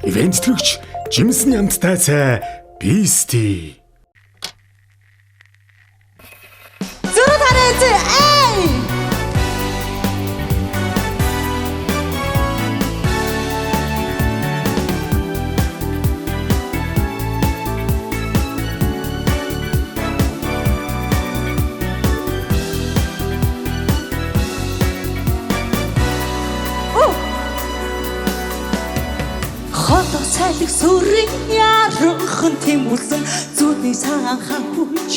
Ивент төлөгч Жимсэн ямттай цай Бисти. Зүрх хараач эй! Сайлх сүрэн яархан тэмүүлсэн зүудний санхан хүч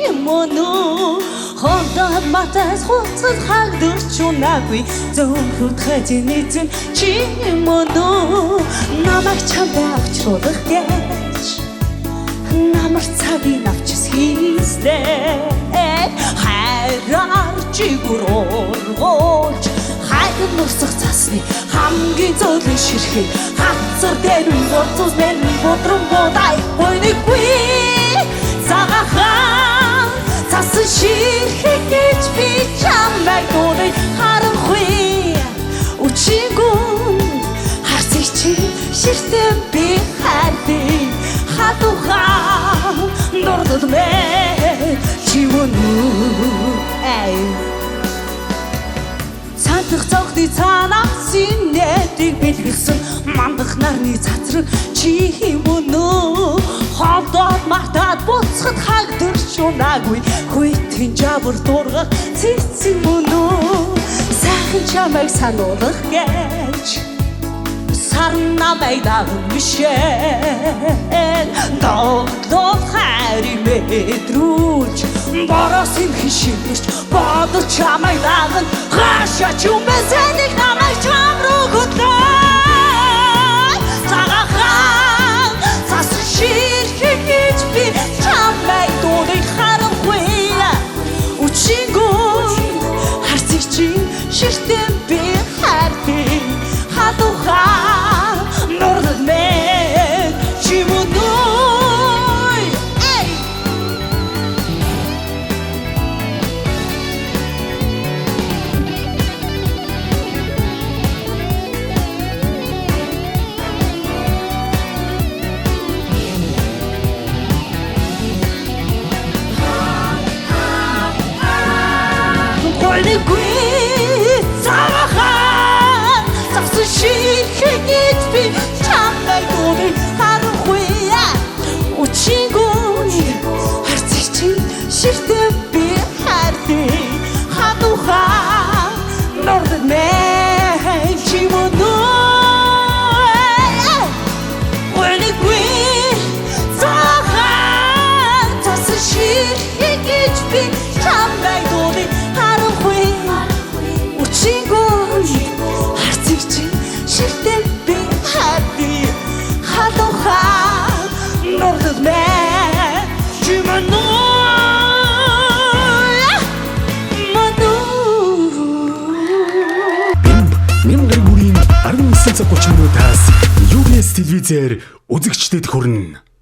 юм уу хондод матас хуцад хагдурч унаагүй зөвхөн хэзээ чи юм уу намайг чамд авчруулах гэж намар цагийн авчис хийстэй хайраар чигүр ургуулж хайр нурсах цасны хамгийн зөөлөн ширхэг хацар дээр боцос нэр бодрон бодай ойнгүй цагахан цас ширхэг гэж би чамайг дуудаж харанхуй үчигүн харцыг чи ширтэн би хайртай хатухан нордод мэ чивүн эй Цантах цогны цаанаас инээдэг бэлгэлсэн мандах нарны цацраг чи юм уу ховдод мартаад буцхад хагдурч унаагүй хүйтэн жабар дургах цэцэн мөн үү сайхан чамайг сануулах гэж сарн намайг даган мишээ догдох хайрыг мэдрүүлж бороос юм хишивч бодож чамайг даган хашаач юм бэсэнийг намайг чам руу хөтлөө цагахан цас ширхэг гэж би чамайг дуудаж харанхуй үчигүн харцыг чи ширтэн би хайртай хатухан нордод мэ чимуной эй ойнгүй цагахан цас ширхэг гэж би чамайг дуудаж харанхуй үчигүн харцыг чи ширтэн би хайртай хатухан нордод мэ чимуной ойнгүй цагахан цас ширхэг гэж би чамайг дуудаж харанхуй үчигүн харцыг чи ширтэн би хайртай хатухан нордод мэ чимуной Мянгаар бүрийн 19 цаг 30 минутаас UBS телевизээр үзэгчдэд хүрнэ.